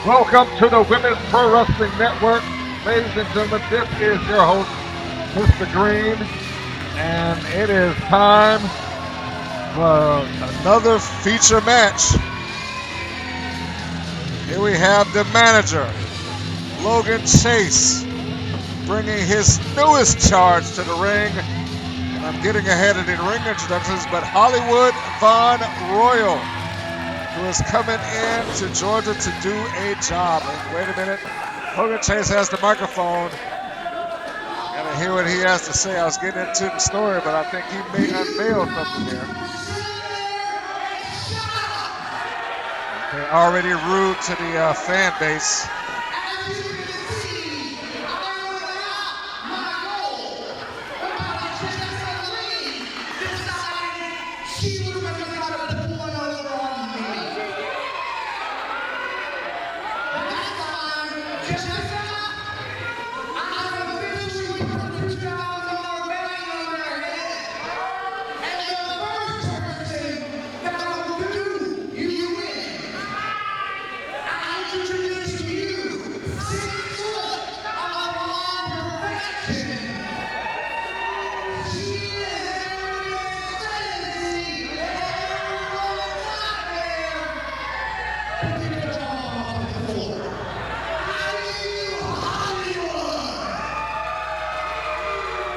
Welcome to the Women's Pro Wrestling Network. Ladies and gentlemen, this is your host, Mr. Green, and it is time for another feature match. Here we have the manager, Logan Chase, bringing his newest charge to the ring. And I'm getting ahead of the ring introductions, but Hollywood Von Royal, who is coming in to Georgia to do a job. And wait a minute, Logan Chase has the microphone. Gotta hear what he has to say. I was getting into the story, but I think he may unveil something here. They're already rude to the fan base.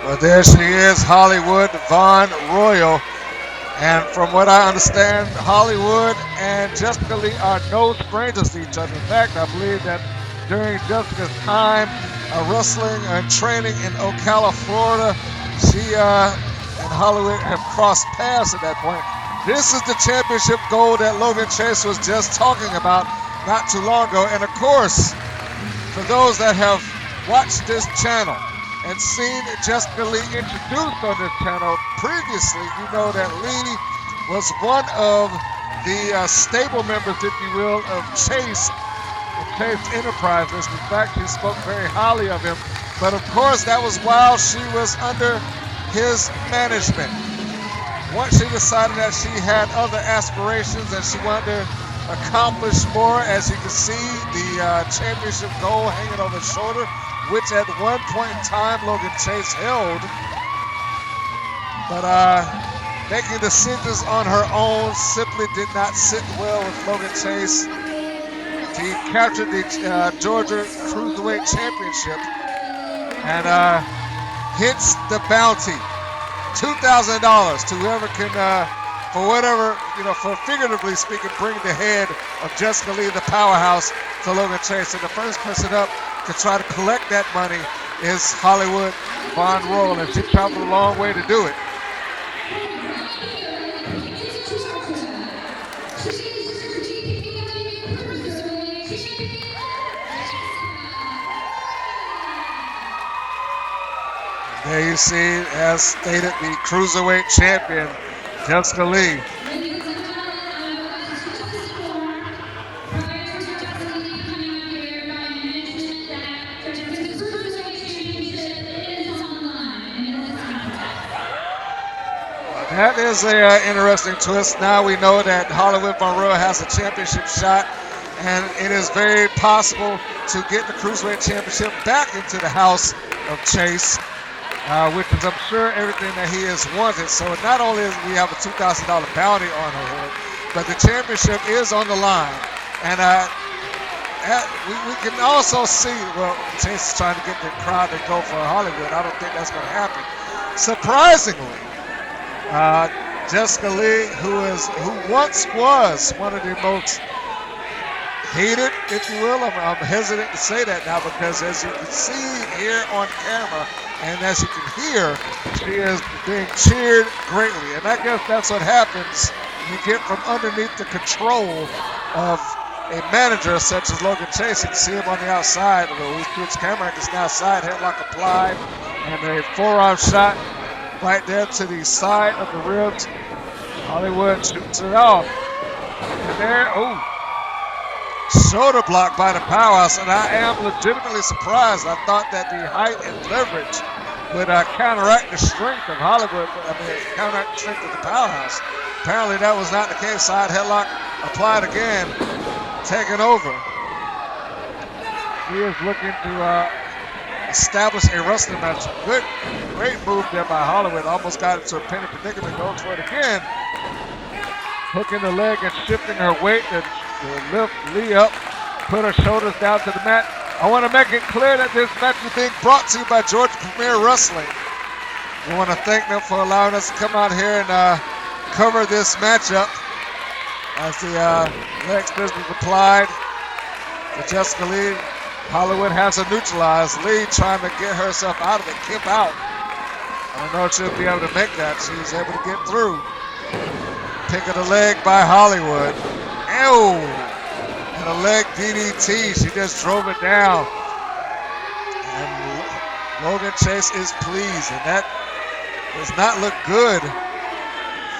Well, there she is, Hollywood Von Royal. And from what I understand, Hollywood and Jessica Leigh are no strangers to each other. In fact, I believe that during Jessica's time wrestling and training in Ocala, Florida, she and Hollywood have crossed paths at that point. This is the championship goal that Logan Chase was just talking about not too long ago. And of course, for those that have watched this channel and seen Jessica Leigh introduced on this channel previously, you know that Leigh was one of the stable members, if you will, of Chase Enterprises. In fact, she spoke very highly of him. But of course, that was while she was under his management. Once she decided that she had other aspirations and she wanted to accomplish more, as you can see, the championship goal hanging over his shoulder, which at one point in time Logan Chase held. But making decisions on her own simply did not sit well with Logan Chase. He captured the Georgia Cruiserweight Championship and hits the bounty, $2,000 to whoever can, for whatever, for figuratively speaking, bring the head of Jessica Leigh, the Powerhouse, to Logan Chase. And the first person up to try to collect that money is Hollywood Von Royal, and she traveled a long way to do it. There you see, as stated, the Cruiserweight Champion, Jessica Leigh. That is an interesting twist. Now we know that Hollywood Von Royal has a championship shot, and it is very possible to get the Cruiserweight Championship back into the house of Chase, which is, I'm sure, everything that he has wanted. So not only do we have a $2,000 bounty on her head, but the championship is on the line. And we can also see, well, Chase is trying to get the crowd to go for Hollywood. I don't think that's going to happen. Surprisingly, Jessica Leigh, who once was one of the most hated, if you will. I'm hesitant to say that now because, as you can see here on camera and as you can hear, she is being cheered greatly. And I guess that's what happens when you get from underneath the control of a manager such as Logan Chase. You can see him on the outside. We switch camera angles now, side headlock applied, and a forearm shot right there to the side of the ribs. Hollywood shoots it off. And there, shoulder block by the Powerhouse, and I am legitimately surprised. I thought that the height and leverage would counteract the strength of Hollywood, counteract the strength of the Powerhouse. Apparently that was not the case. Side headlock applied again, taken over. He is looking to establish a wrestling match. Great move there by Hollywood. Almost got into a penny predicament. Goes for it again. Hooking the leg and shifting her weight to lift Leigh up. Put her shoulders down to the mat. I want to make it clear that this match is being brought to you by Georgia Premier Wrestling. We want to thank them for allowing us to come out here and cover this matchup as the leg scissors applied to Jessica Leigh. Hollywood has her neutralized. Leigh trying to get herself out of it, kick out. I don't know if she'll be able to make that. She was able to get through. Pick of the leg by Hollywood. Ew! And a leg DDT. She just drove it down. And Logan Chase is pleased. And that does not look good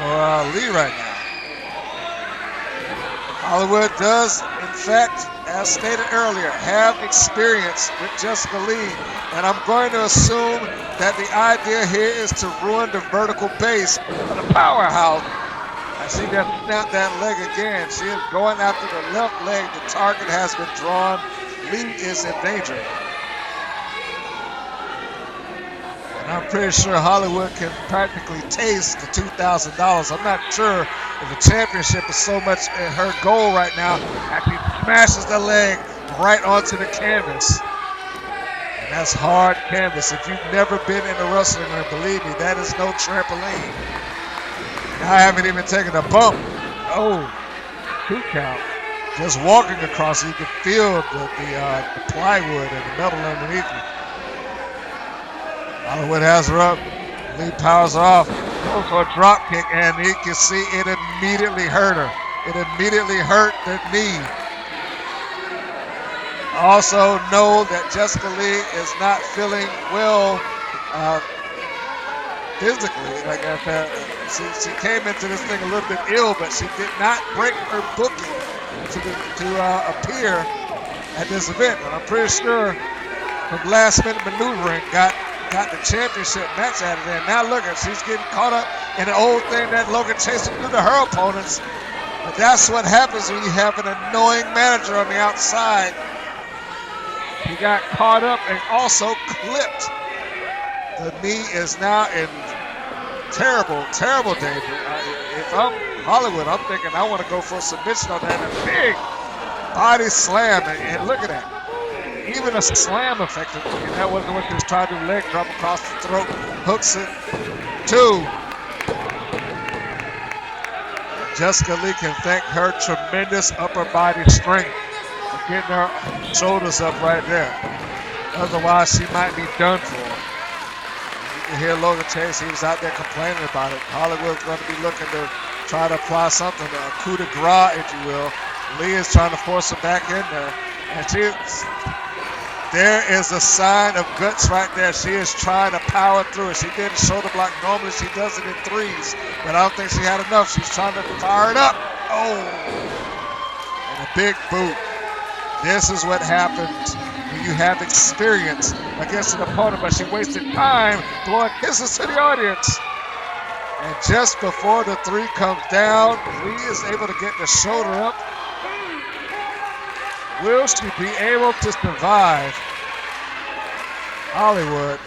for Leigh right now. Hollywood does, in fact, as stated earlier, have experience with Jessica Leigh. And I'm going to assume that the idea here is to ruin the vertical base of the Powerhouse. And she just snapped that leg again. She is going after the left leg. The target has been drawn. Leigh is in danger. And I'm pretty sure Hollywood can practically taste the $2,000. I'm not sure if the championship is so much her goal right now. Actually smashes the leg right onto the canvas. And that's hard canvas. If you've never been in a wrestling ring, believe me, that is no trampoline. I haven't even taken a bump. Oh, 2 count. Just walking across, you can feel the plywood and the metal underneath you. Hollywood has her up. Leigh powers her off. Goes for a drop kick, and you can see it immediately hurt her. It immediately hurt the knee. Also know that Jessica Leigh is not feeling well physically. Like I said, she came into this thing a little bit ill, but she did not break her booking to appear at this event. And I'm pretty sure from last minute maneuvering got the championship match out of there. Now look at, she's getting caught up in the old thing that Logan Chase would do to her opponents. But that's what happens when you have an annoying manager on the outside. He got caught up and also clipped. The knee is now in terrible, terrible danger. If I'm Hollywood, I'm thinking I want to go for a submission on that. A big body slam, and look at that. Even a slam affected. And that wasn't what she was trying to do. Leg drop across the throat, hooks it. 2. Jessica Leigh can thank her tremendous upper body strength for getting her shoulders up right there. Otherwise, she might be done for. You hear Logan Chase, he was out there complaining about it. Hollywood's going to be looking to try to apply something, a coup de grace, if you will. Leigh is trying to force her back in there. And there is a sign of guts right there. She is trying to power through it. She did a shoulder block. Normally she does it in 3s, but I don't think she had enough. She's trying to fire it up. Oh, and a big boot. This is what happens when you have experience against an opponent, but she wasted time blowing kisses to the audience. And just before the 3 comes down, Leigh is able to get the shoulder up. Will she be able to survive Hollywood?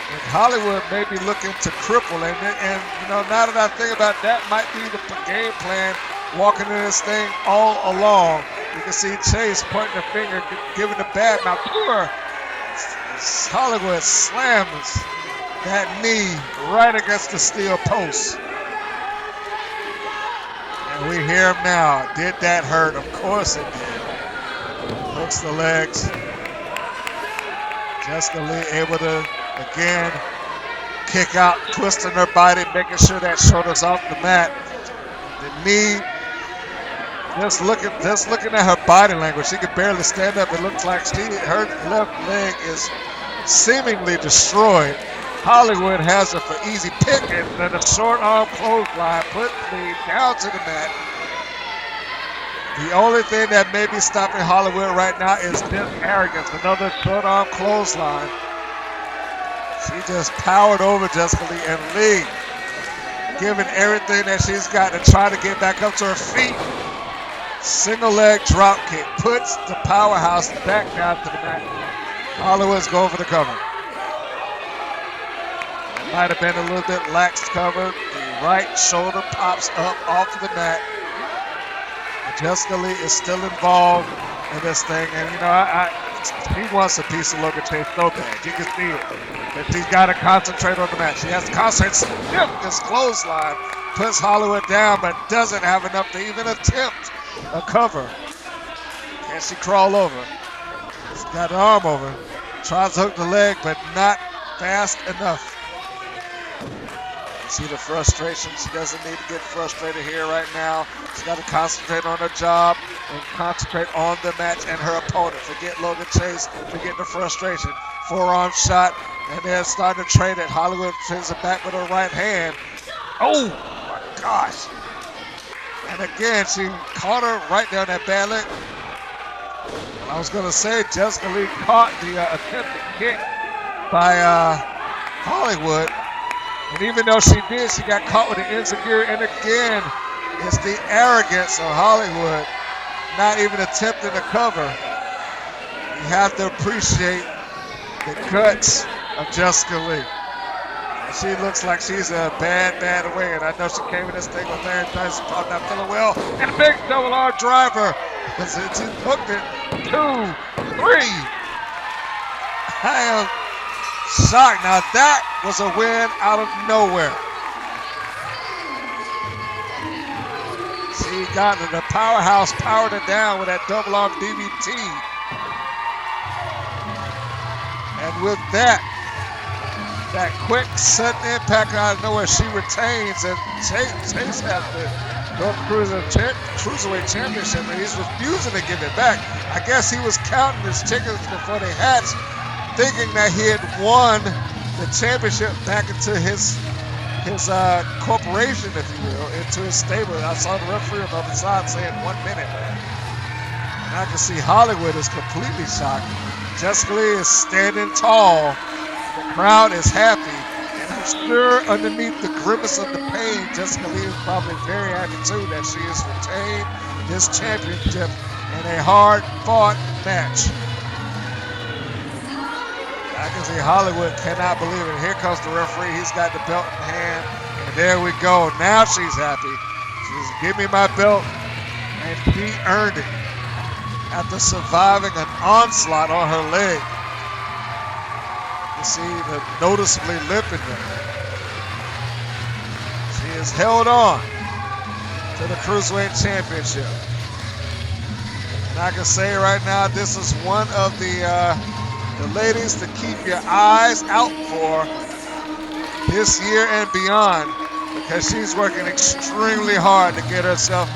And Hollywood may be looking to cripple, and you know, now that I think about that, might be the game plan walking in this thing all along. You can see Chase pointing the finger, giving the bad mouth to her. Hollywood slams that knee right against the steel post. And we hear him now. Did that hurt? Of course it did. Hooks the legs. Jessica Leigh able to, again, kick out, twisting her body, making sure that shoulder's off the mat. The knee, just looking at her body language, she could barely stand up. It looks like her left leg is seemingly destroyed. Hollywood has her for easy pickings, and a short arm clothesline put Leigh down to the mat. The only thing that may be stopping Hollywood right now is this arrogance. Another short arm clothesline. She just powered over Jessica Leigh, and Leigh giving everything that she's got to try to get back up to her feet. Single leg drop kick puts the Powerhouse back down to the mat. Hollywood's going for the cover. It might have been a little bit lax cover. The right shoulder pops up off of the mat. And Jessica Leigh is still involved in this thing. And, you know, he wants a piece of Logan Chase so bad. You can see it. But she's got to concentrate on the match. She has to concentrate. Sniff this clothesline. Puts Hollywood down, but doesn't have enough to even attempt a cover. Can she crawl over? She's got her arm over. Tries to hook the leg, but not fast enough. You see the frustration. She doesn't need to get frustrated here right now. She's got to concentrate on her job and concentrate on the match and her opponent. Forget Logan Chase. Forget the frustration. Forearm shot, and they're starting to trade it. Hollywood sends it back with her right hand. Oh, my gosh. And again, she caught her right down that bad leg. I was going to say Jessica Leigh caught the attempted kick by Hollywood. And even though she did, she got caught with the insecure. And again, it's the arrogance of Hollywood not even attempting to cover. You have to appreciate the guts of Jessica Leigh. And she looks like she's a bad away. And I know she came in this thing with Larry Tyson, probably not feeling well. And a big double arm driver. She hooked it. 2, 3. I am shocked. Now that was a win out of nowhere. She got it. The Powerhouse powered it down with that double arm DVT. And with that quick sudden impact out of nowhere, she retains. And Chase has the North Cruiserweight Championship, and he's refusing to give it back. I guess he was counting his chickens before they hatched, thinking that he had won the championship back into his corporation, if you will, into his stable. I saw the referee on the other side saying 1 minute. And I can see Hollywood is completely shocked. Jessica Leigh is standing tall. The crowd is happy. I'm sure underneath the grimace of the pain, Jessica Leigh is probably very happy too that she has retained this championship in a hard-fought match. I can see Hollywood cannot believe it. Here comes the referee. He's got the belt in hand. And there we go. Now she's happy. She's give me my belt. And she earned it after surviving an onslaught on her leg. You see the noticeably limping there. She is held on to the Cruiserweight Championship. And I can say right now, this is one of the ladies to keep your eyes out for this year and beyond, because she's working extremely hard to get herself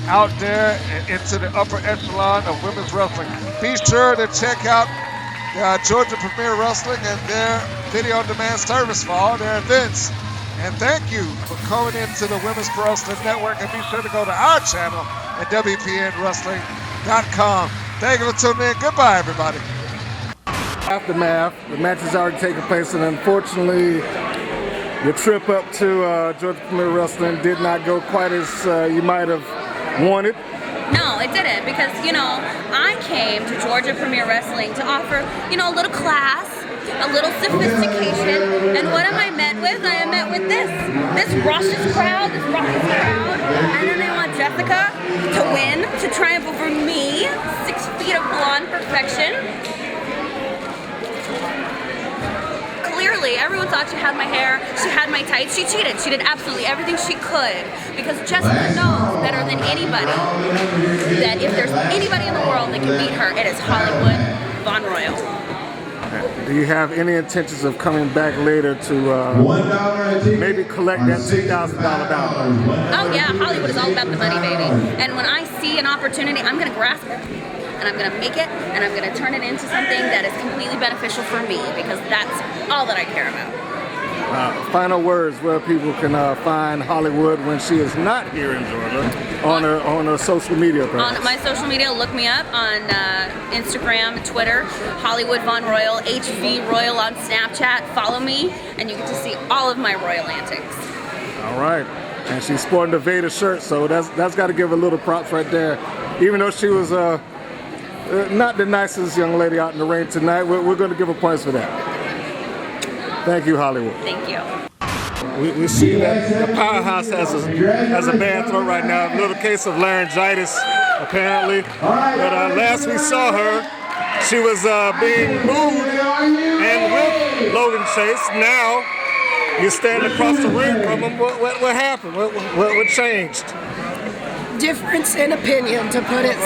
out there and into the upper echelon of women's wrestling. Be sure to check out Georgia Premier Wrestling and their video on demand service for all their events. And thank you for coming into the Women's Pro Wrestling Network, and be sure to go to our channel at WPNWrestling.com. Thank you for tuning in. Goodbye, everybody. Aftermath, the match has already taken place, and unfortunately your trip up to Georgia Premier Wrestling did not go quite as you might have wanted. No, it didn't, because, you know, I came to Georgia Premier Wrestling to offer, you know, a little class, a little sophistication, and what am I met with? I am met with this raucous crowd, and then they want Jessica to win, to triumph over me, 6 feet of blonde perfection. Clearly, everyone thought she had my hair, she had my tights. She cheated. She did absolutely everything she could, because Jessica knows better than anybody that if there's anybody in the world that can beat her, it is Hollywood Von Royal. Do you have any intentions of coming back later to maybe collect that $2,000 bounty? Oh yeah, Hollywood is all about the money, baby. And when I see an opportunity, I'm going to grasp it. And I'm going to make it, and I'm going to turn it into something that is completely beneficial for me, because that's all that I care about. Final words where people can find Hollywood when she is not here in Georgia on her social media. On my social media, look me up on Instagram, Twitter, Hollywood Von Royal, HV Royal on Snapchat. Follow me, and you get to see all of my royal antics. All right, and she's sporting the Vader shirt, so that's got to give a little props right there. even though she was not the nicest young lady out in the ring tonight, we're going to give her points for that. Thank you, Hollywood. Thank you. We see that the Powerhouse has a bad throat right now. A little case of laryngitis, apparently. But last we saw her, she was being booed and with Logan Chase. Now you stand across the ring from him. What happened? What changed? Difference in opinion, to put it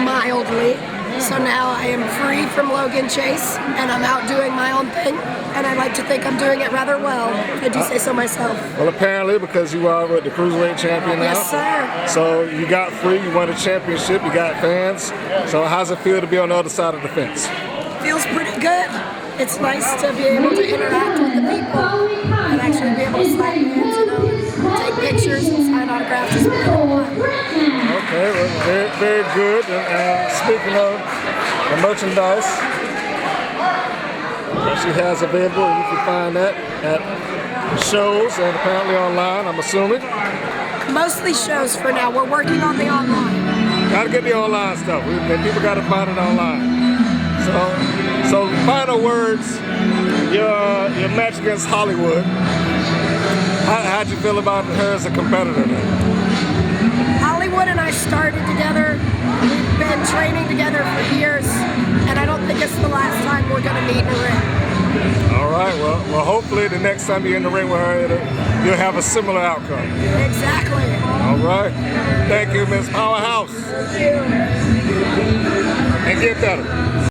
mildly. So now I am free from Logan Chase, and I'm out doing my own thing, and I like to think I'm doing it rather well. I do say so myself. Well, apparently, because you are the Cruiserweight champion now. Yes, sir. So you got free, you won a championship, you got fans. So how's it feel to be on the other side of the fence? Feels pretty good. It's nice to be able to interact with the people and actually be able to slap hands, take pictures and sign autographs. It's really fun. Okay, well, very, very good. And speaking of the merchandise that she has available, you can find that at shows and apparently online, I'm assuming. Mostly shows for now. We're working on the online. Gotta get the online stuff. People gotta find it online. So final words, your match against Hollywood. How'd you feel about her as a competitor then? Hollywood and I started together. We've been training together for years, and I don't think it's the last time we're gonna meet in a ring. All right, well hopefully the next time you're in the ring with her, you'll have a similar outcome. Exactly. All right. Thank you, Miss Powerhouse. Thank you. And get better.